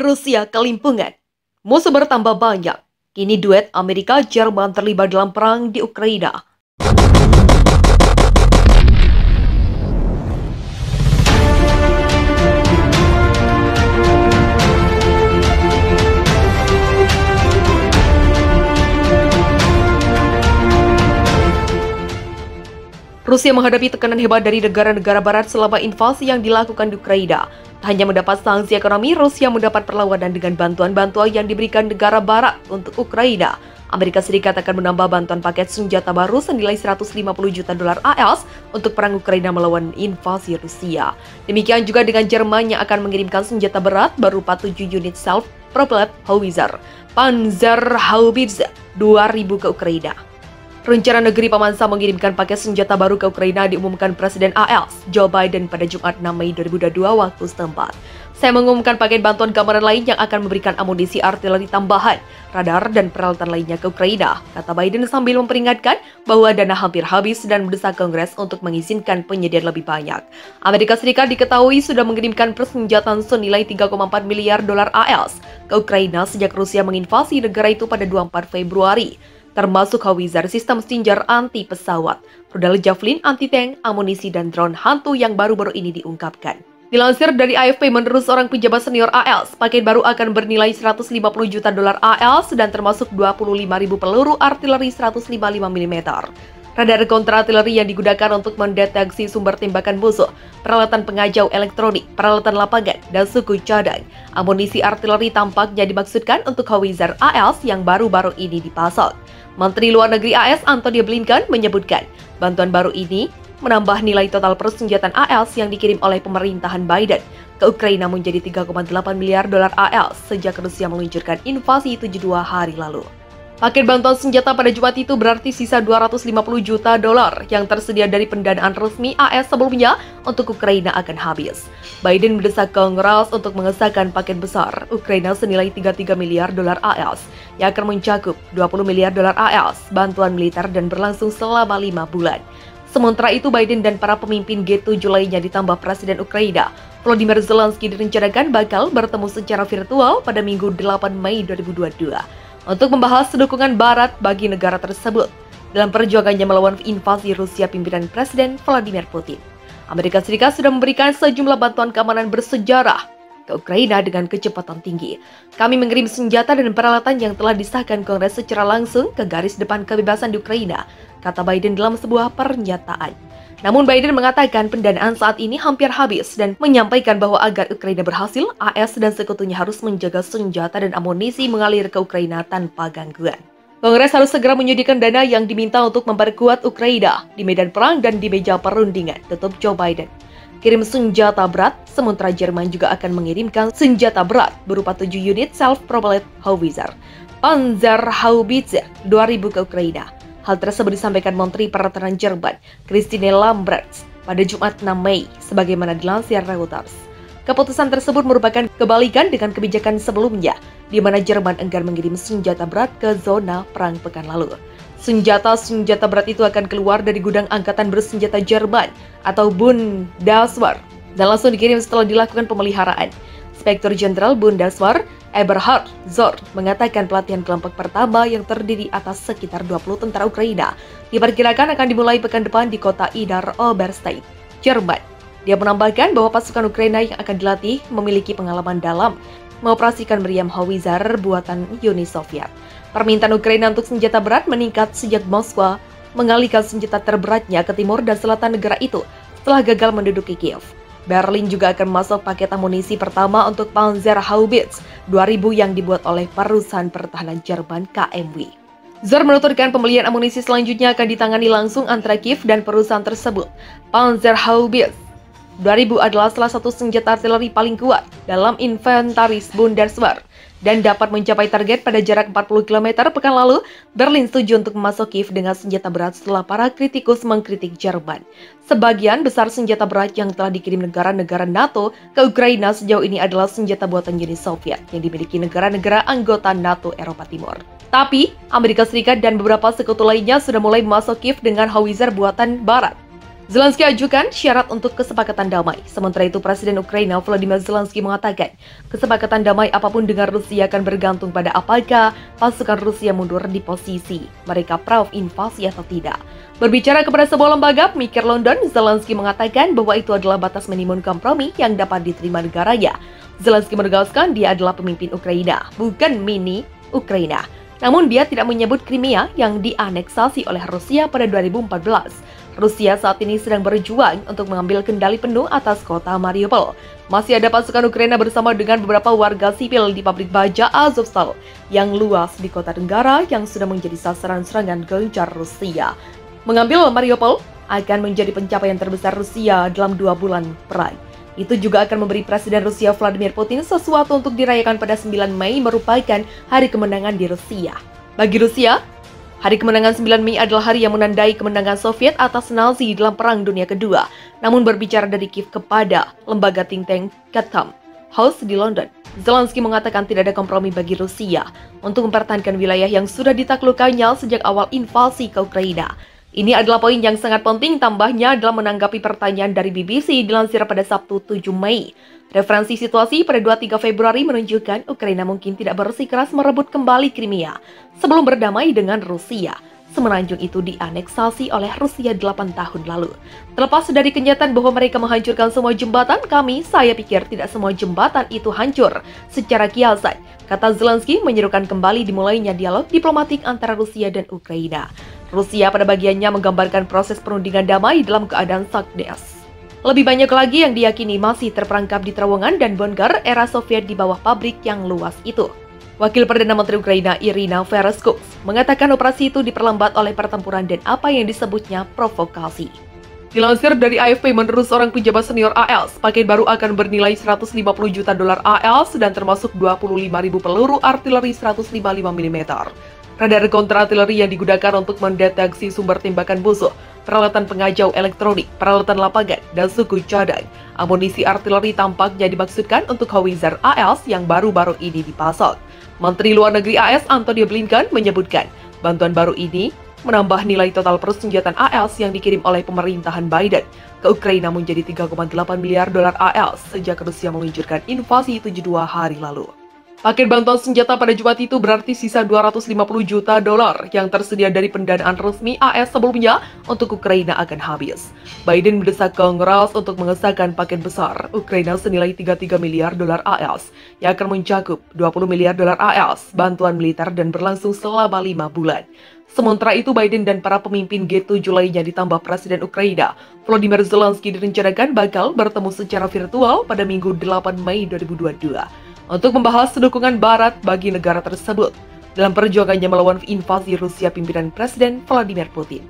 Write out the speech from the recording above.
Rusia kelimpungan. Musuh bertambah banyak. Kini duet Amerika-Jerman terlibat dalam perang di Ukraina. Rusia menghadapi tekanan hebat dari negara-negara barat selama invasi yang dilakukan di Ukraina. Tak hanya mendapat sanksi ekonomi, Rusia mendapat perlawanan dengan bantuan-bantuan yang diberikan negara barat untuk Ukraina. Amerika Serikat akan menambah bantuan paket senjata baru senilai 150 juta dolar AS untuk perang Ukraina melawan invasi Rusia. Demikian juga dengan Jerman yang akan mengirimkan senjata berat berupa 7 unit self-propelled howitzer Panzerhaubitze 2000 ke Ukraina. Rencana negeri pemansa mengirimkan paket senjata baru ke Ukraina diumumkan Presiden AS Joe Biden pada Jumat 6 Mei 2022 waktu setempat. Saya mengumumkan paket bantuan keamanan lain yang akan memberikan amunisi artileri tambahan, radar, dan peralatan lainnya ke Ukraina, kata Biden sambil memperingatkan bahwa dana hampir habis dan mendesak Kongres untuk mengizinkan penyediaan lebih banyak. Amerika Serikat diketahui sudah mengirimkan persenjataan senilai 3,4 miliar dolar AS ke Ukraina sejak Rusia menginvasi negara itu pada 24 Februari. Termasuk howitzer, sistem Stinger anti-pesawat, rudal Javelin anti-tank, amunisi, dan drone hantu yang baru-baru ini diungkapkan. Dilansir dari AFP, menurut seorang pejabat senior AS, paket baru akan bernilai 150 juta dolar AS dan termasuk 25.000 peluru artileri 155 mm. Radar kontra-artileri yang digunakan untuk mendeteksi sumber tembakan musuh, peralatan pengacau elektronik, peralatan lapangan, dan suku cadang. Amunisi artileri tampaknya dimaksudkan untuk howitzer AS yang baru-baru ini dipasang. Menteri Luar Negeri AS Antony Blinken menyebutkan bantuan baru ini menambah nilai total persenjataan AS yang dikirim oleh pemerintahan Biden ke Ukraina menjadi 3,8 miliar dolar AS sejak Rusia meluncurkan invasi 72 hari lalu. Paket bantuan senjata pada Jumat itu berarti sisa 250 juta dolar yang tersedia dari pendanaan resmi AS sebelumnya untuk Ukraina akan habis. Biden mendesak Kongres untuk mengesahkan paket besar Ukraina senilai 33 miliar dolar AS yang akan mencakup 20 miliar dolar AS bantuan militer dan berlangsung selama 5 bulan. Sementara itu, Biden dan para pemimpin G7 lainnya ditambah Presiden Ukraina Volodymyr Zelensky direncanakan bakal bertemu secara virtual pada Minggu 8 Mei 2022. Untuk membahas dukungan Barat bagi negara tersebut dalam perjuangannya melawan invasi Rusia pimpinan Presiden Vladimir Putin. Amerika Serikat sudah memberikan sejumlah bantuan keamanan bersejarah ke Ukraina dengan kecepatan tinggi. Kami mengirim senjata dan peralatan yang telah disahkan Kongres secara langsung ke garis depan kebebasan di Ukraina, kata Biden dalam sebuah pernyataan. Namun Biden mengatakan pendanaan saat ini hampir habis dan menyampaikan bahwa agar Ukraina berhasil, AS dan sekutunya harus menjaga senjata dan amunisi mengalir ke Ukraina tanpa gangguan. Kongres harus segera menyediakan dana yang diminta untuk memperkuat Ukraina di medan perang dan di meja perundingan, tutup Joe Biden. Kirim senjata berat, sementara Jerman juga akan mengirimkan senjata berat berupa 7 unit self-propelled howitzer Panzerhaubitze 2000 ke Ukraina. Hal tersebut disampaikan Menteri Pertahanan Jerman, Christine Lambrecht, pada Jumat 6 Mei, sebagaimana dilansir Reuters. Keputusan tersebut merupakan kebalikan dengan kebijakan sebelumnya, di mana Jerman enggan mengirim senjata berat ke zona perang pekan lalu. Senjata berat itu akan keluar dari gudang angkatan bersenjata Jerman atau Bundeswehr dan langsung dikirim setelah dilakukan pemeliharaan. Inspektur Jenderal Bundeswehr Eberhard Zorn mengatakan pelatihan kelompok pertama yang terdiri atas sekitar 20 tentara Ukraina diperkirakan akan dimulai pekan depan di kota Idar Oberstein, Jerman. Dia menambahkan bahwa pasukan Ukraina yang akan dilatih memiliki pengalaman dalam mengoperasikan meriam howitzer buatan Uni Soviet. Permintaan Ukraina untuk senjata berat meningkat sejak Moskwa mengalihkan senjata terberatnya ke timur dan selatan negara itu setelah gagal menduduki Kiev. Berlin juga akan masuk paket amunisi pertama untuk Panzerhaubitze 2000 yang dibuat oleh perusahaan pertahanan Jerman KMW. Zorn menuturkan pembelian amunisi selanjutnya akan ditangani langsung antara Kiev dan perusahaan tersebut. Panzerhaubitze 2000 adalah salah satu senjata artileri paling kuat dalam inventaris Bundeswehr dan dapat mencapai target pada jarak 40 km. Pekan lalu, Berlin setuju untuk memasok Kiev dengan senjata berat setelah para kritikus mengkritik Jerman. Sebagian besar senjata berat yang telah dikirim negara-negara NATO ke Ukraina sejauh ini adalah senjata buatan Uni Soviet yang dimiliki negara-negara anggota NATO Eropa Timur. Tapi, Amerika Serikat dan beberapa sekutu lainnya sudah mulai memasok Kiev dengan howitzer buatan Barat. Zelensky ajukan syarat untuk kesepakatan damai. Sementara itu, Presiden Ukraina Volodymyr Zelensky mengatakan, kesepakatan damai apapun dengan Rusia akan bergantung pada apakah pasukan Rusia mundur di posisi mereka pro-invasi atau tidak. Berbicara kepada sebuah lembaga pemikir London, Zelensky mengatakan bahwa itu adalah batas minimum kompromi yang dapat diterima negaranya. Zelensky menegaskan dia adalah pemimpin Ukraina, bukan mini Ukraina. Namun dia tidak menyebut Crimea yang dianeksasi oleh Rusia pada 2014. Rusia saat ini sedang berjuang untuk mengambil kendali penuh atas kota Mariupol. Masih ada pasukan Ukraina bersama dengan beberapa warga sipil di pabrik baja Azovstal yang luas di kota Tenggara yang sudah menjadi sasaran serangan gencar Rusia. Mengambil Mariupol akan menjadi pencapaian terbesar Rusia dalam 2 bulan perang. Itu juga akan memberi Presiden Rusia Vladimir Putin sesuatu untuk dirayakan pada 9 Mei merupakan hari kemenangan di Rusia. Bagi Rusia, hari kemenangan 9 Mei adalah hari yang menandai kemenangan Soviet atas Nazi dalam Perang Dunia Kedua. Namun berbicara dari Kiev kepada lembaga think tank Chatham House di London, Zelensky mengatakan tidak ada kompromi bagi Rusia untuk mempertahankan wilayah yang sudah ditaklukkannya sejak awal invasi ke Ukraina. Ini adalah poin yang sangat penting tambahnya dalam menanggapi pertanyaan dari BBC dilansir pada Sabtu 7 Mei. Referensi situasi pada 23 Februari menunjukkan Ukraina mungkin tidak bersikeras merebut kembali Crimea sebelum berdamai dengan Rusia. Semenanjung itu dianeksasi oleh Rusia 8 tahun lalu. Terlepas dari kenyataan bahwa mereka menghancurkan semua jembatan, saya pikir tidak semua jembatan itu hancur secara kiasan, kata Zelensky menyerukan kembali dimulainya dialog diplomatik antara Rusia dan Ukraina. Rusia pada bagiannya menggambarkan proses perundingan damai dalam keadaan sakdes. Lebih banyak lagi yang diyakini masih terperangkap di terowongan dan bunker era Soviet di bawah pabrik yang luas itu. Wakil Perdana Menteri Ukraina Irina Vereshchuk mengatakan operasi itu diperlambat oleh pertempuran dan apa yang disebutnya provokasi. Dilansir dari AFP, menurut seorang pejabat senior AELS, paket baru akan bernilai 150 juta dolar AELS dan termasuk 25.000 peluru artileri 155 mm. Radar kontra-artileri yang digunakan untuk mendeteksi sumber tembakan musuh, peralatan pengajau elektronik, peralatan lapangan, dan suku cadang. Amunisi artileri tampaknya dimaksudkan untuk howitzer AELS yang baru-baru ini dipasok. Menteri Luar Negeri AS Antony Blinken menyebutkan bantuan baru ini menambah nilai total persenjataan AELS yang dikirim oleh pemerintahan Biden ke Ukraina menjadi 3,8 miliar dolar AELS sejak Rusia meluncurkan invasi 72 hari lalu. Paket bantuan senjata pada Jumat itu berarti sisa 250 juta dolar yang tersedia dari pendanaan resmi AS sebelumnya untuk Ukraina akan habis. Biden mendesak Kongres untuk mengesahkan paket besar Ukraina senilai 33 miliar dolar AS yang akan mencakup 20 miliar dolar AS bantuan militer dan berlangsung selama 5 bulan. Sementara itu, Biden dan para pemimpin G7 lainnya ditambah Presiden Ukraina Volodymyr Zelensky direncanakan bakal bertemu secara virtual pada Minggu 8 Mei 2022. Untuk membahas dukungan Barat bagi negara tersebut dalam perjuangannya melawan invasi Rusia pimpinan Presiden Vladimir Putin.